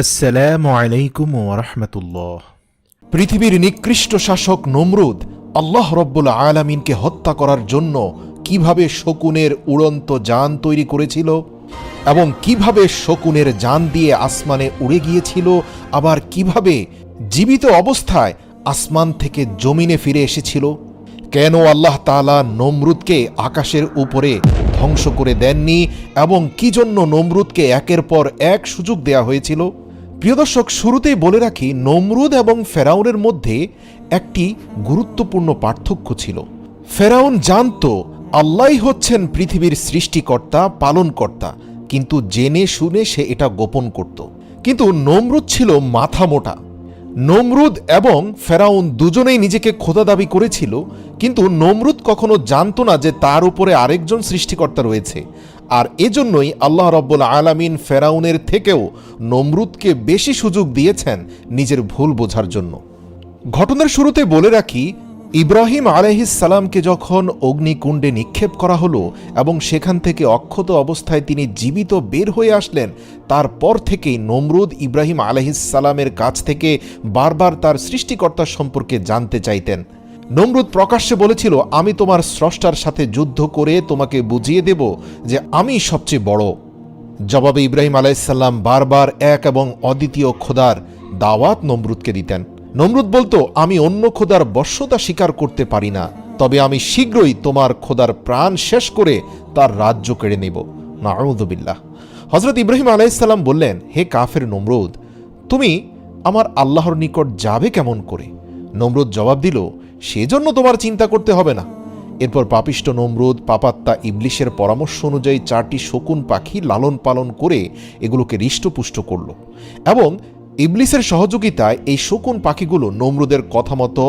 আসসালামু আলাইকুম ওয়া রাহমাতুল্লাহ। পৃথিবীর নিকৃষ্ট শাসক নমরুদ আল্লাহ রব্বুল আলামিনকে হত্যা করার জন্য কিভাবে শকুনের উড়ন্ত যান তৈরি করেছিল এবং কিভাবে শকুনের যান দিয়ে আসমানে উড়ে গিয়েছিল, আবার কিভাবে জীবিত অবস্থায় আসমান থেকে জমিনে ফিরে এসেছিল। কেন আল্লাহ তাআলা নমরুদকে আকাশের উপরে ধ্বংস করে দেননি এবং কি জন্য নমরুদকে একের পর এক সুযোগ দেয়া হয়েছিল। প্রিয় দর্শক, শুরুতেই বলে রাখি, নমরুদ এবং ফেরাউনের মধ্যে একটি গুরুত্বপূর্ণ পার্থক্য ছিল। ফেরাউন জানত আল্লাহই হচ্ছেন পৃথিবীর সৃষ্টিকর্তা, পালনকর্তা, কিন্তু জেনে শুনে সে এটা গোপন করত। কিন্তু নমরুদ ছিল মাথা মোটা। নমরুদ এবং ফেরাউন দুজনেই নিজেকে খোদা দাবি করেছিল, কিন্তু নমরুদ কখনো জানত না যে তার উপরে আরেকজন সৃষ্টিকর্তা রয়েছে। আর এজন্যই আল্লাহ রব্বুল আলামিন ফেরাউনের থেকেও নমরুদকে বেশি সুযোগ দিয়েছেন নিজের ভুল বোঝার জন্য। ঘটনার শুরুতে বলে রাখি, ইব্রাহিম আলাইহিস সালামকে যখন অগ্নিকুণ্ডে নিক্ষেপ করা হলো এবং সেখান থেকে অক্ষত অবস্থায় তিনি জীবিত বের হয়ে আসলেন, তারপর থেকেই নমরুদ ইব্রাহিম আলাইহিস সালামের কাছ থেকে বারবার তার সৃষ্টিকর্তা সম্পর্কে জানতে চাইতেন। নমরুদ প্রকাশ্যে বলেছিল, আমি তোমার স্রষ্টার সাথে যুদ্ধ করে তোমাকে বুঝিয়ে দেব যে আমি সবচেয়ে বড়। জবাবে ইব্রাহিম আলাইহিস সালাম বারবার এক এবং অদ্বিতীয় খোদার দাওয়াত নমরুদকে দিতেন। নমরুদ বলতো, আমি অন্য খোদার বশ্যতা স্বীকার করতে পারি না, তবে আমি শীঘ্রই তোমার খোদার প্রাণ শেষ করে তার রাজ্য কেড়ে নেব। নাউযুবিল্লাহ। হযরত ইব্রাহিম আলাইহিস সালাম বললেন, হে কাফের নমরুদ, তুমি আমার আল্লাহর নিকট যাবে কেমন করে? নমরুদ জবাব দিল, সেজন্য তোমার চিন্তা করতে হবে না। এরপর পাপিষ্ট নমরুদ পাপাত্মা ইবলিশের পরামর্শ অনুযায়ী 4টি শকুন পাখি লালন পালন করে এগুলোকে হৃষ্টপুষ্ট করল এবং ইবলিসের সহযোগিতায় এই শকুন পাখিগুলো নমরুদের কথা মতো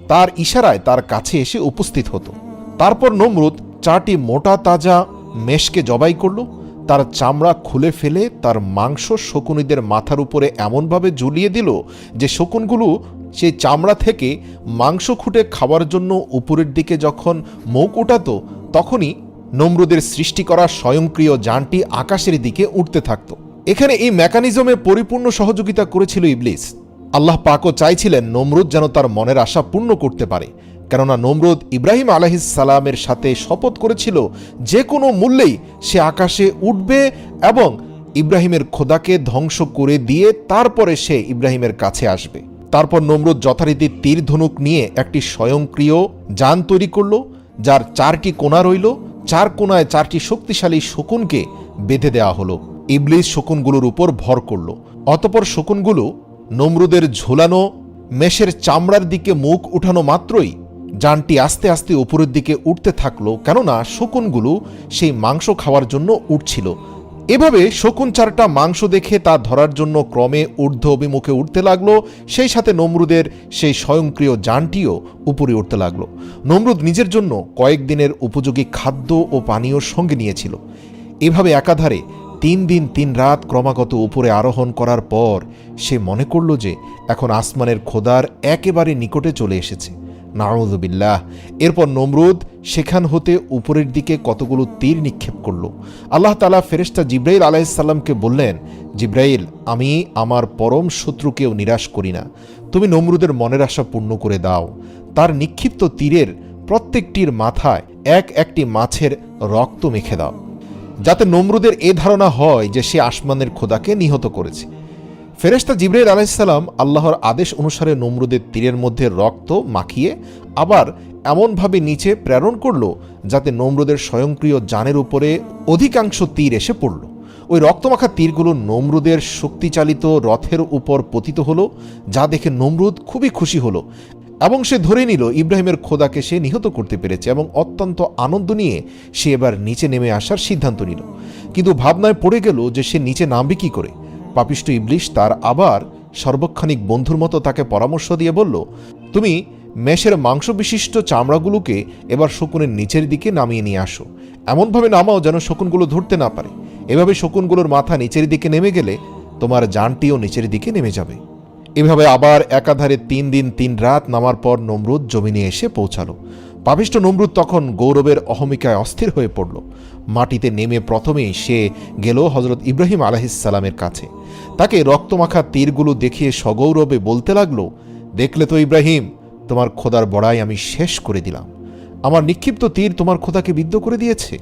তার ইশারায় তার কাছে এসে উপস্থিত হতো। তারপর নমরুদ 4টি মোটা তাজা মেষকে জবাই করল, তার চামড়া খুলে ফেলে তার মাংস শকুনিদের মাথার উপরে এমনভাবে ঝুলিয়ে দিল যে শকুনগুলো সেই চামড়া থেকে মাংস খুঁটে খাওয়ার জন্য উপরের দিকে যখন মুখ উঠাতো, তখনই নমরুদের সৃষ্টি করা স্বয়ংক্রিয় যানটি আকাশের দিকে উঠতে থাকত। এখানে এই মেকানিজমে পরিপূর্ণ সহযোগিতা করেছিল ইবলিস। আল্লাহ পাকও চাইছিলেন নমরুদ যেন তার মনের আশা পূর্ণ করতে পারে, কেননা নমরুদ ইব্রাহিম আলাইহিস সালামের সাথে শপথ করেছিল যে কোনো মূল্যেই সে আকাশে উঠবে এবং ইব্রাহিমের খোদাকে ধ্বংস করে দিয়ে তারপরে সে ইব্রাহিমের কাছে আসবে। তারপর নমরুদ যথারীতি তীর ধনুক নিয়ে একটি স্বয়ংক্রিয় যান তৈরি করল, যার 4টি কোণা রইল। 4 কোণায় 4টি শক্তিশালী শকুনকে বেঁধে দেওয়া হলো। ইবলিস শকুনগুলোর উপর ভর করল। অতপর শকুনগুলো নমরুদের ঝোলানো মেষের চামড়ার দিকে মুখ উঠানো মাত্রই যানটি আস্তে আস্তে উপরের দিকে উঠতে থাকলো, কেননা শকুনগুলো সেই মাংস খাওয়ার জন্য উঠছিল। এভাবে শকুন 4টা মাংস দেখে তা ধরার জন্য ক্রমে ঊর্ধ্ব অভিমুখে উঠতে লাগলো। সেই সাথে নমরুদের সেই স্বয়ংক্রিয় যানটিও উপরে উঠতে লাগলো। নমরুদ নিজের জন্য কয়েকদিনের উপযোগী খাদ্য ও পানীয়র সঙ্গে নিয়েছিল। এভাবে একাধারে 3 দিন 3 রাত ক্রমাগত উপরে আরোহণ করার পর সে মনে করল যে এখন আসমানের খোদার একেবারে নিকটে চলে এসেছে। নাউযুবিল্লাহ। এরপর নমরুদ সেখান হতে উপরের দিকে কতগুলো তীর নিক্ষেপ করল। আল্লাহ তাআলা ফেরেশতা জিবরাইল আলাইহিস সালামকে বললেন, জিবরাইল, আমি আমার পরম শত্রুকেও নিরাশ করি না, তুমি নমরুদের মনের আশা পূর্ণ করে দাও। তার নিক্ষিপ্ত তীরের প্রত্যেকটির মাথায় একটি মাছের রক্ত মেখে দাও, যাতে নমরুদের এ ধারণা হয় যে সে আসমানের খোদাকে নিহত করেছে। ফেরেশতা জিবরাইল আলাইহিস সালাম আল্লাহর আদেশ অনুসারে নমরুদের তীরের মধ্যে রক্ত মাখিয়ে আবার এমনভাবে নিচে প্রেরণ করল যাতে নমরুদের স্বয়ংক্রিয় যানের উপরে অধিকাংশ তীর এসে পড়ল। ওই রক্তমাখা তীরগুলো নমরুদের শক্তিচালিত রথের উপর পতিত হলো, যা দেখে নমরুদ খুবই খুশি হলো এবং সে ধরে নিল ইব্রাহিমের খোদাকে সে নিহত করতে পেরেছে এবং অত্যন্ত আনন্দ নিয়ে সে এবার নিচে নেমে আসার সিদ্ধান্ত নিল। কিন্তু ভাবনায় পড়ে গেল যে সে নিচে নামবে কি করে। পাপিষ্ট ইবলিশ তার আবার সর্বক্ষণিক বন্ধুর মতো তাকে পরামর্শ দিয়ে বলল, তুমি মেষের মাংস বিশিষ্ট চামড়াগুলোকে এবার শকুনের নিচের দিকে নামিয়ে নিয়ে আসো, এমনভাবে নামাও যেন শকুনগুলো ধরতে না পারে। এভাবে শকুনগুলোর মাথা নিচের দিকে নেমে গেলে তোমার যানটিও নিচের দিকে নেমে যাবে। এভাবে আবার একাধারে 3 দিন 3 রাত নামার পর নমরুদ জমিনে এসে পৌঁছালো। পাপিষ্ঠ নমরুদ তখন গৌরবের অহমিকায় অস্থির হয়ে পড়ল। মাটিতে নেমে প্রথমেই সে গেল হজরত ইব্রাহিম আলাইহিসসালামের কাছে। তাকে রক্তমাখা তীরগুলো দেখিয়ে সগৌরবে বলতে লাগলো, দেখলে তো ইব্রাহিম, তোমার খোদার বড়াই আমি শেষ করে দিলাম। আমার নিক্ষিপ্ত তীর তোমার খোদাকে বিদ্ধ করে দিয়েছে।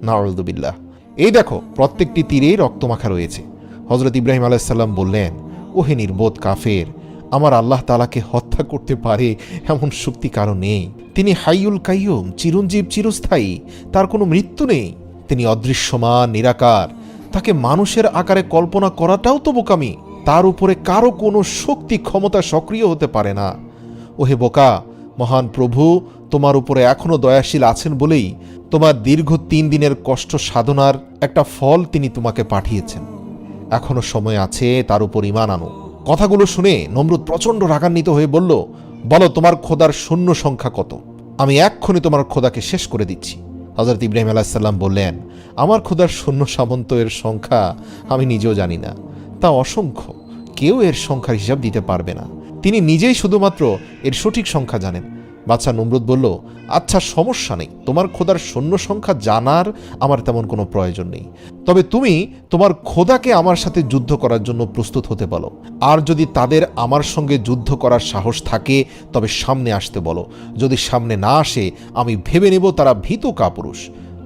নাউযুবিল্লাহ। এই দেখো, প্রত্যেকটি তীরেই রক্তমাখা রয়েছে। হজরত ইব্রাহিম আলাইহিসসালাম বললেন, ওহে নির্বোধ কাফের, আমার আল্লাহ তাআলাকে হত্যা করতে পারে এমন শক্তি কারো নেই। তিনি হাইয়ুল কাইয়ুম, চিরঞ্জীব, চিরস্থায়ী, তার কোনো মৃত্যু নেই। তিনি অদৃশ্যমান, নিরাকার, তাকে মানুষের আকারে কল্পনা করাটাও তো বোকামি। তার উপরে কারো কোনো শক্তি ক্ষমতা সক্রিয় হতে পারে না। ওহে বোকা, মহান প্রভু তোমার উপরে এখনো দয়াশীল আছেন বলেই তোমার দীর্ঘ 3 দিনের কষ্ট সাধনার একটা ফল তিনি তোমাকে পাঠিয়েছেন। এখনো সময় আছে, তার উপর ঈমান আনো। কথাগুলো শুনে নমরুদ প্রচণ্ড রাগান্বিত হয়ে বলল, বলো তোমার খোদার শূন্য সংখ্যা কত? আমি এক্ষুনি তোমার খোদাকে শেষ করে দিচ্ছি। হযরত ইব্রাহিম আলাইহিস সালাম বললেন, আমার খোদার সৈন্য সামন্ত এর সংখ্যা আমি নিজেও জানি না, তা অসংখ্য, কেউ এর সংখ্যার হিসাব দিতে পারবে না। তিনি নিজেই শুধুমাত্র এর সঠিক সংখ্যা জানেন। বাদশাহ নমরুদ বলল, আচ্ছা সমস্যা নেই, তোমার খোদার সৈন্য সংখ্যা জানার আমার তেমন কোনো প্রয়োজন নেই। তবে তুমি তোমার খোদাকে আমার সাথে যুদ্ধ করার জন্য প্রস্তুত হতে বলো। আর যদি তাদের আমার সঙ্গে যুদ্ধ করার সাহস থাকে তবে সামনে আসতে বলো। যদি সামনে না আসে আমি ভেবে নেব তারা ভীত কাপুরুষ।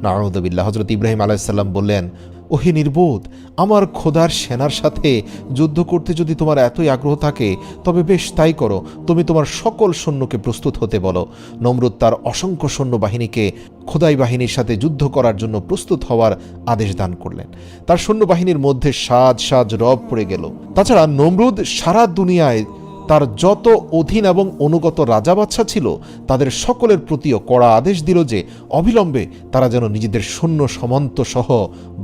নাউযুবিল্লাহ। হযরত ইব্রাহিম আলাইহিস সালাম বললেন, ওহে নির্বোধ, আমার খোদার সেনার সাথে যুদ্ধ করতে যদি তোমার এতই আগ্রহ থাকে তবে বেশ তাই করো। তুমি তোমার সকল সৈন্যকে প্রস্তুত হতে বলো। নমরুদ তার অসংখ্য সৈন্য বাহিনীকে খোদাই বাহিনীর সাথে যুদ্ধ করার জন্য প্রস্তুত হওয়ার আদেশ দান করলেন। তার সৈন্যবাহিনীর মধ্যে সাজ সাজ রব পড়ে গেল। তাছাড়া নমরুদ সারা দুনিয়ায় তার যত অধীন এবং অনুগত রাজা বাদশা ছিল তাদের সকলের প্রতিও কড়া আদেশ দিল যে অবিলম্বে তারা যেন নিজেদের সৈন্য সামন্ত সহ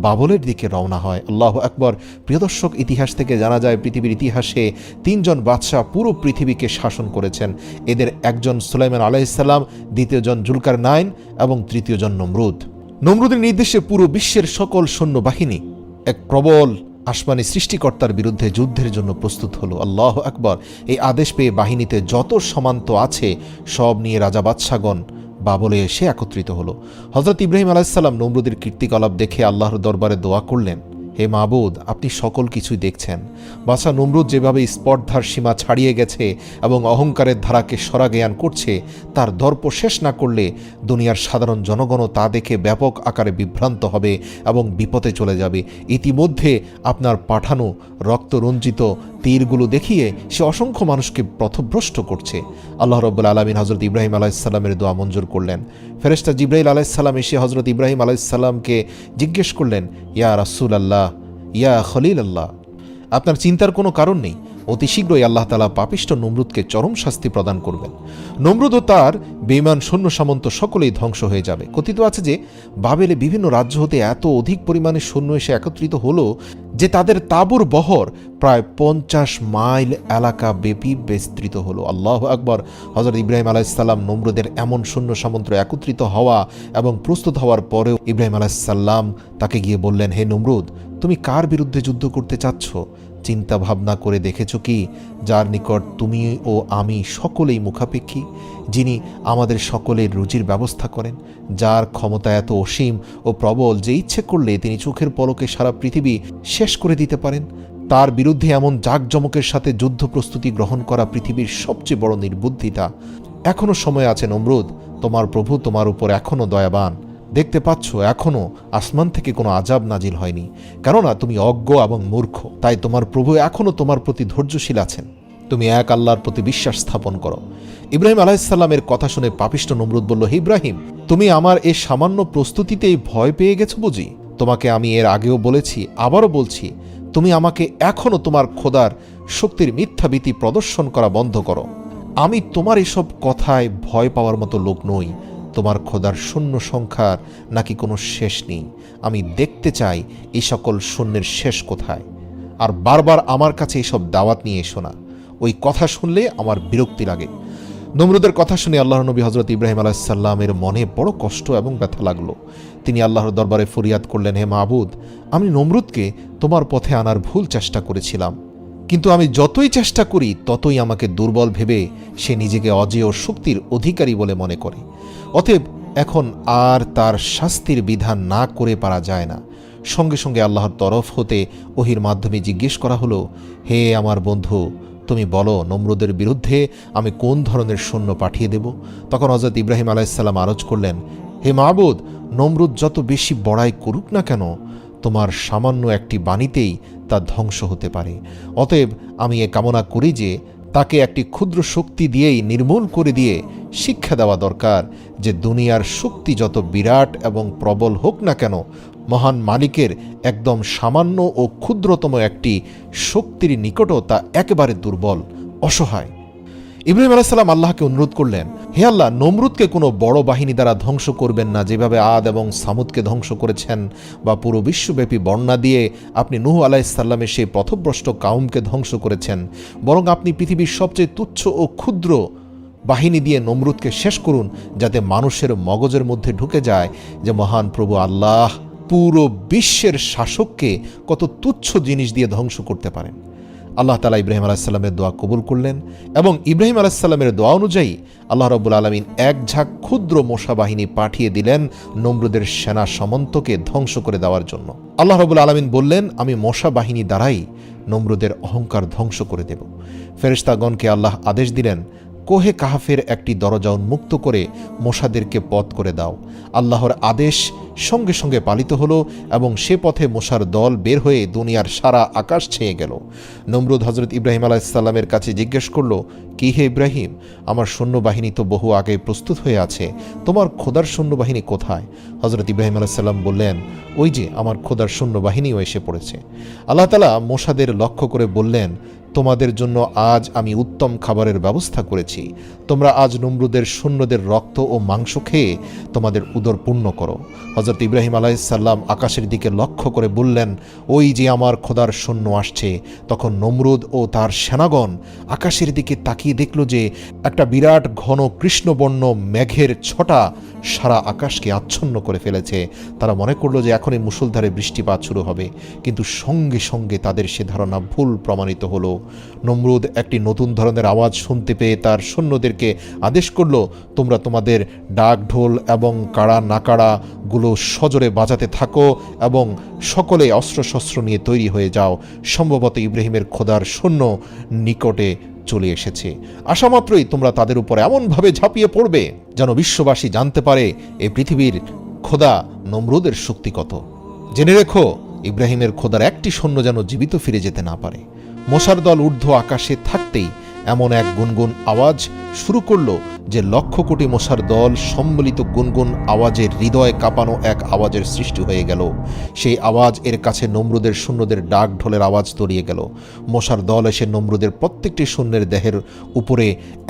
বাবলের দিকে রওনা হয়। আল্লাহু আকবার। প্রিয় দর্শক, ইতিহাস থেকে জানা যায় পৃথিবীর ইতিহাসে 3 জন বাদশা পুরো পৃথিবীকে শাসন করেছেন। এদের একজন সুলাইমান আলাইহিস সালাম, দ্বিতীয়জন জুলকারনাইন এবং তৃতীয়জন নমরুদ। নমরুদের নির্দেশে পুরো বিশ্বের সকল সৈন্যবাহিনী এক প্রবল আসমানি সৃষ্টিকর্তার বিরুদ্ধে যুদ্ধের জন্য প্রস্তুত হলো। আল্লাহু আকবার। এই আদেশ পেয়ে বাহিনীতে যত সমান্ত আছে সব নিয়ে রাজা বাদশাগণ বাবলে এসে একত্রিত হলো। হযরত ইব্রাহিম আলাইহিস সালাম নমরুদের কীর্তিকলাপ দেখে আল্লাহর দরবারে দোয়া করলেন, হে মাবুদ, আপনি সকল কিছুই দেখছেন। বাদশা নমরুদ যেভাবে স্পর্ধার সীমা ছাড়িয়ে গেছে এবং অহংকারের ধারাকে সরাজ্ঞান করছে, তার দর্প শেষ না করলে দুনিয়ার সাধারণ জনগণও তা দেখে ব্যাপক আকারে বিভ্রান্ত হবে এবং বিপদে চলে যাবে। ইতিমধ্যে আপনার পাঠানো রক্তরঞ্জিত তীরগুলো দেখিয়ে সে অসংখ্য মানুষকে পথভ্রষ্ট করছে। আল্লাহ রাব্বুল আলামিন হযরত ইব্রাহিম আলাইহিস সালামের দোয়া মঞ্জুর করলেন। ফেরেশতা জিবরাইল আলাইহিস সালাম এসে হযরত ইব্রাহিম আলাইহিস সালামকে জিজ্ঞেস করলেন, ইয়া রাসূলুল্লাহ, ইয়া খলিলাল্লাহ, আপনার চিন্তার কোনো কারণ নেই, অতি শীঘ্রই আল্লাহ তাআলা পাপিষ্ঠ নমরুদকে চরম শাস্তি প্রদান করবেন। নমরুদ ও তার বেঈমান সৈন্য সামন্ত সকলেই ধ্বংস হয়ে যাবে। কথিত আছে যে বাবেলে বিভিন্ন রাজ্য হতে এত অধিক পরিমাণে সৈন্য এসে একত্রিত হলো যে তাদের তাঁবুর বহর প্রায় 50 মাইল এলাকা ব্যাপী বিস্তৃত হলো। আল্লাহু আকবার। হযরত ইব্রাহিম আলাইহিস সালাম নমরুদের এমন সৈন্য সামন্ত একত্রিত হওয়া এবং প্রস্তুত হওয়ার পরেও ইব্রাহিম আলাইহিস সালাম তাকে গিয়ে বললেন, হে নমরুদ, তুমি কার বিরুদ্ধে যুদ্ধ করতে চাচ্ছ? চিন্তা ভাবনা করে দেখেছ কি যার নিকট তুমি ও আমি সকলেই মুখাপেক্ষী, যিনি আমাদের সকলের রুজির ব্যবস্থা করেন, যার ক্ষমতা এত অসীম ও প্রবল যে ইচ্ছে করলে তিনি চোখের পলকে সারা পৃথিবী শেষ করে দিতে পারেন। তার বিরুদ্ধে এমন জাঁকজমকের সাথে যুদ্ধ প্রস্তুতি গ্রহণ করা পৃথিবীর সবচেয়ে বড় নির্বুদ্ধিতা। এখনো সময় আছে নমরুদ, তোমার প্রভু তোমার উপর এখনো দয়াবান। দেখতে পাচ্ছ এখনো আসমান থেকে কোনো আযাব নাজিল হয়নি, কেননা তুমি অজ্ঞ এবং মূর্খ। তাই তোমার প্রভু এখনো তোমার প্রতি ধৈর্যশীল আছেন। তুমি এক আল্লাহর প্রতি বিশ্বাস স্থাপন করো। ইব্রাহিম আলাইহিস সালামের কথা শুনে পাপিষ্ঠ নমরুদ বলল, হে ইব্রাহিম, তুমি আমার এই সামান্য প্রস্তুতিতেই ভয় পেয়ে গেছো বুঝি? তোমাকে আমি এর আগেও বলেছি, আবারও বলছি, তুমি আমাকে এখনো তোমার খোদার শক্তির মিথ্যাভীতি প্রদর্শন করা বন্ধ করো। আমি তোমার এসব কথায় ভয় পাওয়ার মতো লোক নই। তোমার খোদার শূন্য সংখ্যার নাকি কোনো শেষ নেই। আমি দেখতে চাই এই সকল শূন্যের শেষ কোথায়। আর বারবার আমার কাছে এইসব দাওয়াত নিয়ে এসো না, ওই কথা শুনলে আমার বিরক্তি লাগে। নমরুদের কথা শুনে আল্লাহর নবী হযরত ইব্রাহিম আলাইহিস সালামের মনে বড় কষ্ট এবং ব্যথা লাগলো। তিনি আল্লাহর দরবারে ফরিয়াদ করলেন, হে মাবুদ, আমি নমরুদকে তোমার পথে আনার ভুল চেষ্টা করেছিলাম। কিন্তু আমি যতই চেষ্টা করি ততই আমাকে দুর্বল ভেবে সে নিজেকে অজেয় শক্তির অধিকারী বলে মনে করে। অতএব এখন আর তার শাস্তির বিধান না করে পারা যায় না। সঙ্গে সঙ্গে আল্লাহর তরফ হতে ওহির মাধ্যমে জিজ্ঞেস করা হলো, হে আমার বন্ধু, তুমি বলো নমরুদের বিরুদ্ধে আমি কোন ধরনের সৈন্য পাঠিয়ে দেব? তখন হযরত ইব্রাহিম আলাইহিসসালাম আরজ করলেন, হে মাবুদ, নমরুদ যত বেশি বড়াই করুক না কেন, তোমার সামান্য একটি বাণীতেই তা ধ্বংস হতে পারে। অতএব আমি এ কামনা করি যে তাকে একটি ক্ষুদ্র শক্তি দিয়েই নির্মূল করে দিয়ে শিক্ষা দেওয়া দরকার যে দুনিয়ার শক্তি যত বিরাট এবং প্রবল হোক না কেন, মহান মালিকের একদম সামান্য ও ক্ষুদ্রতম একটি শক্তির নিকটও তা একেবারে দুর্বল, অসহায়। ইব্রাহিম আলাইহিস সালাম আল্লাহকে অনুরোধ করলেন, হে আল্লাহ, নমরুদকে কোনো বড় বাহিনী দ্বারা ধ্বংস করবেন না, যেভাবে আদ এবং সামুদকে ধ্বংস করেছেন, বা পুরো বিশ্বব্যাপী বন্যা দিয়ে আপনি নূহ আলাইহিস সালামের সেই পথভ্রষ্ট কাউমকে ধ্বংস করেছেন। বরং আপনি পৃথিবীর সবচেয়ে তুচ্ছ ও ক্ষুদ্র বাহিনী দিয়ে নমরুদকে শেষ করুন, যাতে মানুষের মগজের মধ্যে ঢুকে যায় যে মহান প্রভু আল্লাহ পুরো বিশ্বের শাসককে কত তুচ্ছ জিনিস দিয়ে ধ্বংস করতে পারেন। আল্লাহ তাআলা ইব্রাহিম আলাইহিস সালামের দোয়া কবুল করলেন এবং ইব্রাহিম আলাইহিস সালামের দোয়া অনুযায়ী আল্লাহ রাব্বুল আলামিন এক ঝাঁক ক্ষুদ্র মশা বাহিনী পাঠিয়ে দিলেন নমরুদের সেনা সামন্তকে ধ্বংস করে দেওয়ার জন্য। আল্লাহ রাব্বুল আলামিন বললেন, আমি মশা বাহিনী দ্বারাই নমরুদের অহংকার ধ্বংস করে দেব। ফেরেশতাগণকে আল্লাহ আদেশ দিলেন, কোহে কাহাফের একটি দরজা উন্মুক্ত করে মশাদেরকে পথ করে দাও। আল্লাহর আদেশ সঙ্গে সঙ্গে পালিত হলো এবং সে পথে মশার দল বের হয়ে দুনিয়ার সারা আকাশ ছেয়ে গেল। নমরুদ হযরত ইব্রাহিম আলাইহিস সালামের কাছে জিজ্ঞেস করল, কি হে ইব্রাহিম, আমার সৈন্যবাহিনী তো বহু আগে প্রস্তুত হয়ে আছে, তোমার খোদার সৈন্যবাহিনী কোথায়? হযরত ইব্রাহিম আলাইহিস সালাম বললেন, ওই যে আমার খোদার সৈন্যবাহিনীও এসে পড়েছে। আল্লাহ তাআলা মশাদের লক্ষ্য করে বললেন, তোমাদের জন্য আজ আমি উত্তম খাবারের ব্যবস্থা করেছি। তোমরা আজ নমরুদের সৈন্যদের রক্ত ও মাংস খেয়ে তোমাদের উদর পূর্ণ করো। হযরত ইব্রাহিম আলাইহিস সালাম আকাশের দিকে লক্ষ্য করে বললেন, ওই যে আমার খোদার সৈন্য আসছে। তখন নমরুদ ও তার সেনাগণ আকাশের দিকে তাকিয়ে দেখল যে একটা বিরাট ঘন কৃষ্ণবর্ণ মেঘের ছটা সারা আকাশকে আচ্ছন্ন করে ফেলেছে। তারা মনে করল যে এখনই মুষলধারে বৃষ্টিপাত শুরু হবে, কিন্তু সঙ্গে সঙ্গে তাদের সে ধারণা ভুল প্রমাণিত হলো। নমরুদ একটি নতুন ধরনের আওয়াজ শুনতে পেয়ে তার সৈন্যদেরকে আদেশ করল, তোমরা তোমাদের ডাক ঢোল এবং কাড়া নাকাড়াগুলো সজোরে বাজাতে থাকো এবং সকলে অস্ত্রশস্ত্র নিয়ে তৈরি হয়ে যাও। সম্ভবত ইব্রাহিমের খোদার সৈন্য নিকটে চলে এসেছে। আসামাত্রই তোমরা তাদের উপর এমনভাবে ঝাঁপিয়ে পড়বে যেন বিশ্ববাসী জানতে পারে এই পৃথিবীর খোদা নমরুদের শক্তি কত। জেনে রেখো, ইব্রাহিমের খোদার একটি সৈন্য যেন জীবিত ফিরে যেতে না পারে। মশার দল ঊর্ধ্ব আকাশে থাকতেই এমন এক গুনগুন আওয়াজ শুরু করলো যে লক্ষ কোটি মশার দল সম্মিলিত গুনগুন আওয়াজের হৃদয় কাঁপানো এক আওয়াজের সৃষ্টি হয়ে গেল। সেই আওয়াজ এর কাছে নমরুদের সৈন্যদের ডাক ঢোলের আওয়াজ তরিয়ে গেল। মশার দল এসে নমরুদের প্রত্যেকটি সৈন্যের দেহের উপরে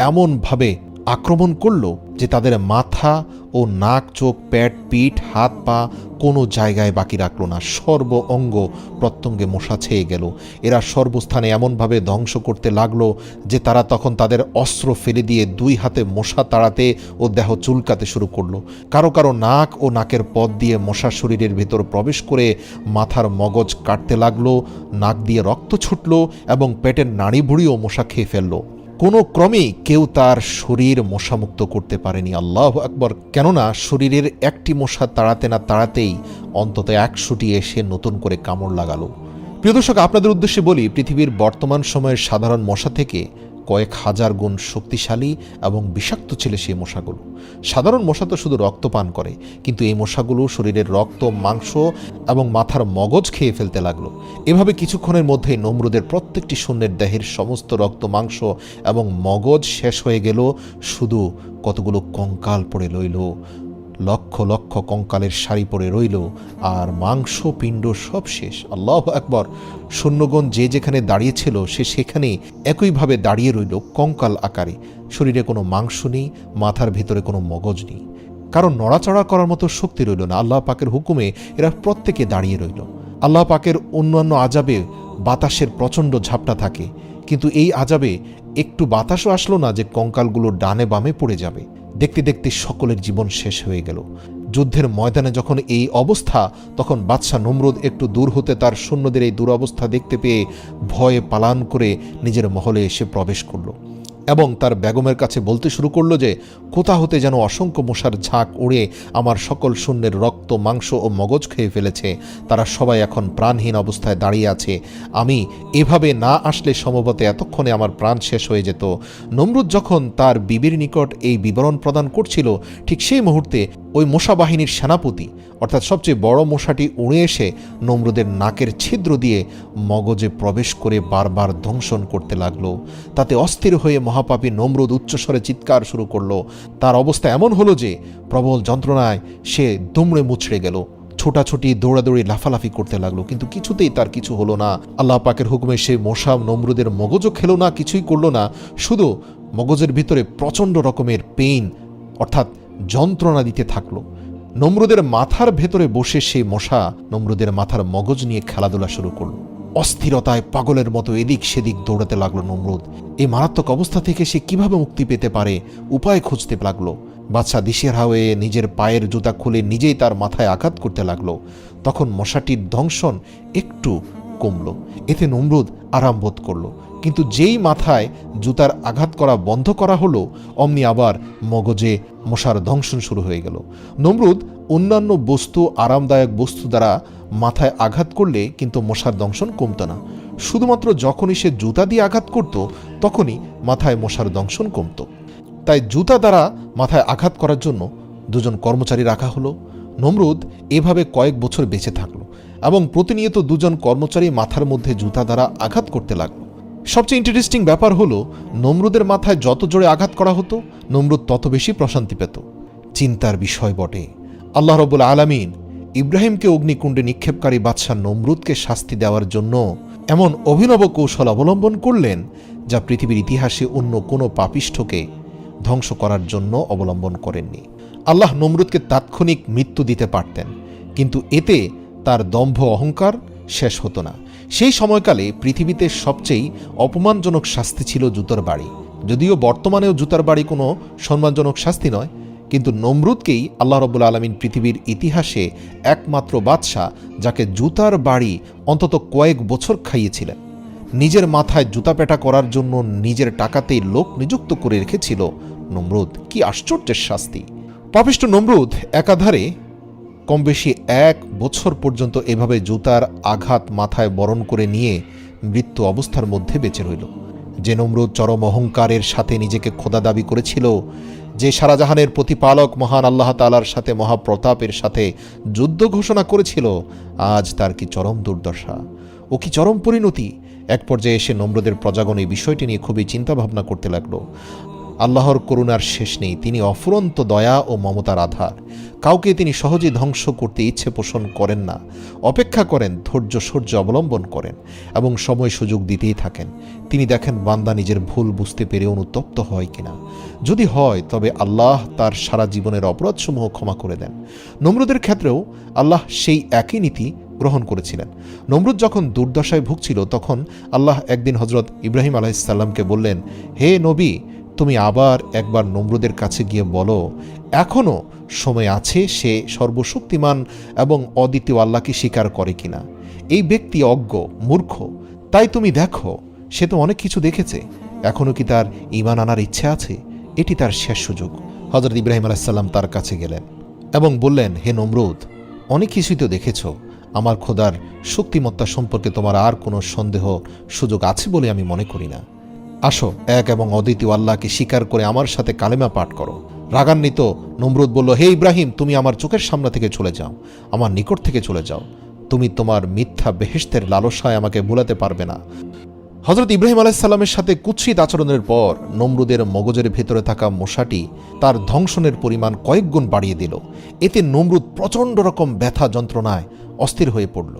এমনভাবে আক্রমণ করল যে তাদের মাথা ও নাক, চোখ, পেট, পিঠ, হাত, পা কোনো জায়গায় বাকি রাখল না। সর্ব অঙ্গ প্রত্যঙ্গে মশা ছেয়ে গেল। এরা সর্বস্থানে এমনভাবে ধ্বংস করতে লাগলো যে তারা তখন তাদের অস্ত্র ফেলে দিয়ে দুই হাতে মশা তাড়াতে ও দেহ চুলকাতে শুরু করলো। কারো কারো নাক ও নাকের পথ দিয়ে মশা শরীরের ভেতর প্রবেশ করে মাথার মগজ কাটতে লাগলো, নাক দিয়ে রক্ত ছুটল এবং পেটের নাড়ি ভুড়িও মশা খেয়ে ফেললো। কোনো ক্রমেই কেউ তার শরীর মশামুক্ত করতে পারেনি। আল্লাহু আকবার! কেননা শরীরের একটি মশা তাড়াতে না তাড়াতেই অন্তত 100টি এসে নতুন করে কামড় লাগালো। প্রিয় দর্শক, আপনাদের উদ্দেশ্যে বলি, পৃথিবীর বর্তমান সময়ের সাধারণ মশা থেকে কয়েক হাজার গুণ শক্তিশালী এবং বিষাক্ত ছিল সেই মশাগুলো। সাধারণ মশা তো শুধু রক্ত পান করে, কিন্তু এই মশাগুলো শরীরের রক্ত, মাংস এবং মাথার মগজ খেয়ে ফেলতে লাগলো। এভাবে কিছুক্ষণের মধ্যে নমরুদের প্রত্যেকটি সৈন্যের দেহের সমস্ত রক্ত, মাংস এবং মগজ শেষ হয়ে গেল। শুধু কতগুলো কঙ্কাল পড়ে রইল, লক্ষ লক্ষ কঙ্কালের সারি পড়ে রইল, আর মাংস পিণ্ড সব শেষ। আল্লাহু আকবার! সৈন্যগণ যে যেখানে দাঁড়িয়েছিল সে সেখানে একইভাবে দাঁড়িয়ে রইল কঙ্কাল আকারে। শরীরে কোনো মাংস নেই, মাথার ভেতরে কোনো মগজ নেই, কারণ নড়াচড়া করার মতো শক্তি রইল না। আল্লাহ পাকের হুকুমে এরা প্রত্যেকে দাঁড়িয়ে রইল। আল্লাহ পাকের অন্যান্য আযাবে বাতাসের প্রচণ্ড ঝাপটা থাকে, কিন্তু এই আযাবে একটু বাতাসও আসলো না যে কঙ্কালগুলো ডানে বামে পড়ে যাবে। দেখতে দেখতে সকলের জীবন শেষ হয়ে গেল। যুদ্ধের ময়দানে যখন এই অবস্থা, তখন বাদশাহ নমরুদ একটু দূর হতে তার সৈন্যদের এই দুরবস্থা দেখতে পেয়ে ভয়ে পালান করে নিজের মহলে এসে প্রবেশ করল এবং তার বেগমের কাছে বলতে শুরু করলো যে কোথা হতে যেন অসংখ্য মশার ঝাঁক উড়ে আমার সকল সৈন্যের রক্ত, মাংস ও মগজ খেয়ে ফেলেছে। তারা সবাই এখন প্রাণহীন অবস্থায় দাঁড়িয়ে আছে। আমি এভাবে না আসলে সম্ভবত এতক্ষণে আমার প্রাণ শেষ হয়ে যেত। নমরুদ যখন তার বিবির নিকট এই বিবরণ প্রদান করছিল, ঠিক সেই মুহূর্তে ওই মশা বাহিনীর সেনাপতি অর্থাৎ সবচেয়ে বড় মশাটি উড়ে এসে নমরুদের নাকের ছিদ্র দিয়ে মগজে প্রবেশ করে বারবার দংশন করতে লাগলো। তাতে অস্থির হয়ে মহাপাপী নমরুদ উচ্চস্বরে চিৎকার শুরু করলো। তার অবস্থা এমন হলো যে প্রবল যন্ত্রণায় সে দুমড়ে মুচড়ে গেল, ছোটাছুটি দৌড়াদৌড়ি লাফালাফি করতে লাগলো, কিন্তু কিছুতেই তার কিছু হলো না। আল্লাহ পাকের হুকুমে সেই মশা নমরুদের মগজও খেলো না, কিছুই করলো না, শুধু মগজের ভিতরে প্রচণ্ড রকমের পেইন অর্থাৎ যন্ত্রণা দিতে থাকলো। নমরুদের মাথার ভেতরে বসে সেই মশা নমরুদের মাথার মগজ নিয়ে খেলাধুলা শুরু করলো। অস্থিরতায় পাগলের মতো এদিক সেদিক দৌড়াতে লাগলো নমরুদ। এই মারাত্মক অবস্থা থেকে সে কিভাবে মুক্তি পেতে পারে উপায় খুঁজতে লাগলো। বাদশা দিশেহারা হয়ে নিজের পায়ের জুতা খুলে নিজেই তার মাথায় আঘাত করতে লাগলো। তখন মশাটির দংশন একটু কমলো, এতে নমরুদ আরাম বোধ করলো। কিন্তু যেই মাথায় জুতার আঘাত করা বন্ধ করা হলো, অমনি আবার মগজে মশার দংশন শুরু হয়ে গেল। নমরুদ অন্যান্য বস্তু, আরামদায়ক বস্তু দ্বারা মাথায় আঘাত করলে কিন্তু মশার দংশন কমতো না। শুধুমাত্র যখনই সে জুতা দিয়ে আঘাত করত তখনই মাথায় মশার দংশন কমতো। তাই জুতা দ্বারা মাথায় আঘাত করার জন্য দুজন কর্মচারী রাখা হলো। নমরুদ এভাবে কয়েক বছর বেঁচে থাকলো এবং প্রতিনিয়ত দুজন কর্মচারী মাথার মধ্যে জুতা দ্বারা আঘাত করতে লাগলো। সবচেয়ে ইন্টারেস্টিং ব্যাপার হলো, নমরুদের মাথায় যত জোরে আঘাত করা হতো নমরুদ তত বেশি প্রশান্তি পেত। চিন্তার বিষয় বটে, আল্লাহ রাব্বুল আলামিন ইব্রাহিমকে অগ্নিকুণ্ডে নিক্ষেপকারী বাদশাহ নমরুদকে শাস্তি দেওয়ার জন্য এমন অভিনব কৌশল অবলম্বন করলেন যা পৃথিবীর ইতিহাসে অন্য কোনো পাপিষ্ঠকে ধ্বংস করার জন্য অবলম্বন করেননি। আল্লাহ নমরুদকে তাৎক্ষণিক মৃত্যু দিতে পারতেন, কিন্তু এতে তার দম্ভ অহংকার শেষ হতো না। সেই সময়কালে পৃথিবীতে সবচেয়ে অপমানজনক শাস্তি ছিল জুতার বাড়ি। যদিও বর্তমানেও জুতার বাড়ি কোনো সম্মানজনক শাস্তি নয়, কিন্তু নমরুদকেই আল্লাহ রাব্বুল আলামিন পৃথিবীর ইতিহাসে একমাত্র বাদশাহ যাকে জুতার বাড়ি অন্তত কয়েক বছর খাইয়েছিলেন। নিজের মাথায় জুতা পেটা করার জন্য নিজের টাকাতেই লোক নিযুক্ত করে রেখেছিল নমরুদ। কি আশ্চর্যের শাস্তি! পাপিষ্ঠ নমরুদ একাধারে কম বেশি 1 বছর পর্যন্ত এভাবে জুতার আঘাত মাথায় বরণ করে নিয়ে মৃত্যু অবস্থার মধ্যে বেঁচে রইল। যে নমরুদ চরম অহংকারের সাথে নিজেকে খোদা দাবি করেছিল, যে সারাজাহানের প্রতিপালক মহান আল্লাহ তাআলার সাথে মহাপ্রতাপের সাথে যুদ্ধ ঘোষণা করেছিল, আজ তার কি চরম দুর্দশা, ও কি চরম পরিণতি! এক পর্যায়ে এসে নমরুদের প্রজাগণ এই বিষয়টি নিয়ে খুবই চিন্তাভাবনা করতে লাগলো। আল্লাহর করুণার শেষ নেই, তিনি অফুরন্ত দয়া ও মমতার আধার। কাউকে তিনি সহজে ধ্বংস করতে ইচ্ছে পোষণ করেন না, অপেক্ষা করেন, ধৈর্য সহ্য অবলম্বন করেন এবং সময় সুযোগ দিতেই থাকেন। তিনি দেখেন বান্দা নিজের ভুল বুঝতে পেরে অনুতপ্ত হয় কিনা। যদি হয় তবে আল্লাহ তার সারা জীবনের অপরাধসমূহ ক্ষমা করে দেন। নমরুদের ক্ষেত্রেও আল্লাহ সেই একই নীতি গ্রহণ করেছিলেন। নমরুদ যখন দুর্দশায় ভুগছিল তখন আল্লাহ একদিন হজরত ইব্রাহিম আলাইহিসসালামকে বললেন, হে নবী, তুমি আবার একবার নমরুদের কাছে গিয়ে বলো এখনও সময় আছে, সে সর্বশক্তিমান এবং অদ্বিতীয় আল্লাহকে স্বীকার করে কিনা। এই ব্যক্তি অজ্ঞ, মূর্খ, তাই তুমি দেখো, সে তো অনেক কিছু দেখেছে, এখনও কি তার ঈমান আনার ইচ্ছে আছে? এটি তার শেষ সুযোগ। হজরত ইব্রাহিম আলাইহিসসালাম তার কাছে গেলেন এবং বললেন, হে নমরুদ, অনেক কিছুই তো দেখেছ, আমার খোদার শক্তিমত্তা সম্পর্কে তোমার আর কোনো সন্দেহ সুযোগ আছে বলে আমি মনে করি না। আসো, এক এবং অদ্বিতীয় আল্লাহকে স্বীকার করে আমার সাথে কালেমা পাঠ করো। রাগান্বিত নমরুদ বলল, হে ইব্রাহিম, তুমি আমার চোখের সামনে থেকে চলে যাও, আমার নিকট থেকে চলে যাও, তুমি তোমার মিথ্যা বেহেশতের লালসায় আমাকে ভুলাতে পারবে না। হজরত ইব্রাহিম আলাইহিসসালামের সাথে কুৎসিত আচরণের পর নমরুদের মগজের ভেতরে থাকা মশাটি তার ধ্বংসনের পরিমাণ কয়েক গুণ বাড়িয়ে দিল। এতে নমরুদ প্রচণ্ড রকম ব্যথা যন্ত্রণায় অস্থির হয়ে পড়ল।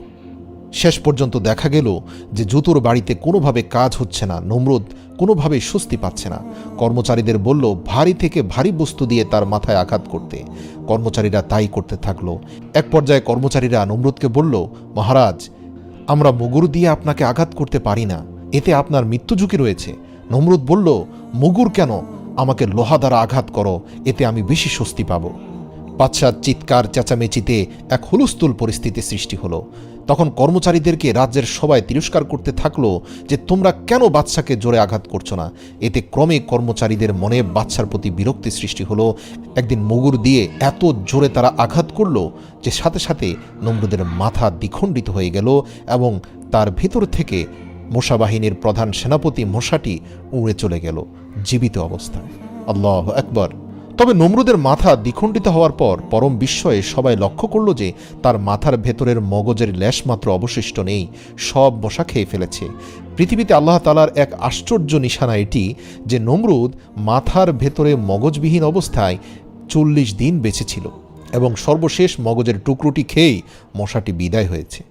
শেষ পর্যন্ত দেখা গেল যে জুতোর বাড়িতে কোনোভাবে কাজ হচ্ছে না। নমরুদ কোনোভাবেই স্বস্তি পাচ্ছে না। কর্মচারীদের বলল ভারী থেকে ভারী বস্তু দিয়ে তার মাথায় আঘাত করতে। কর্মচারীরা তাই করতে থাকলো। এক পর্যায়ে কর্মচারীরা নমরুদকে বলল, মহারাজ, আমরা মুগুর দিয়ে আপনাকে আঘাত করতে পারি না, এতে আপনার মৃত্যু ঝুঁকি রয়েছে। নমরুদ বলল, মুগুর কেন, আমাকে লোহা দ্বারা আঘাত করো, এতে আমি বেশি স্বস্তি পাব। বাদশার চিৎকার চেঁচামেচিতে এক হুলস্থুল পরিস্থিতি সৃষ্টি হলো। তখন কর্মচারীদেরকে রাজ্যের সবাই তিরস্কার করতে থাকলো যে তোমরা কেন বাদশাকে জোরে আঘাত করছো না। এতে ক্রমে কর্মচারীদের মনে বাদশার প্রতি বিরক্তি সৃষ্টি হলো। একদিন মুগুর দিয়ে এত জোরে তারা আঘাত করলো যে সাথে সাথে নমরুদের মাথা দ্বিখণ্ডিত হয়ে গেল এবং তার ভেতর থেকে মোশা বাহিনীর প্রধান সেনাপতি মোশাটি উড়ে চলে গেল জীবিত অবস্থায়। আল্লাহ আকবার। তবে নমরুদের মাথা দ্বিখণ্ডিত হওয়ার পর পরম বিস্ময়ে সবাই লক্ষ্য করল যে তার মাথার ভেতরের মগজের লেশমাত্র অবশিষ্ট নেই, সব মশা খেয়ে ফেলেছে। পৃথিবীতে আল্লাহ তাআলার এক আশ্চর্য নিশানা এটি যে নমরুদ মাথার ভেতরে মগজবিহীন অবস্থায় 40 দিন বেঁচে ছিল এবং সর্বশেষ মগজের টুকরোটি খেয়েই মশাটি বিদায় হয়েছে।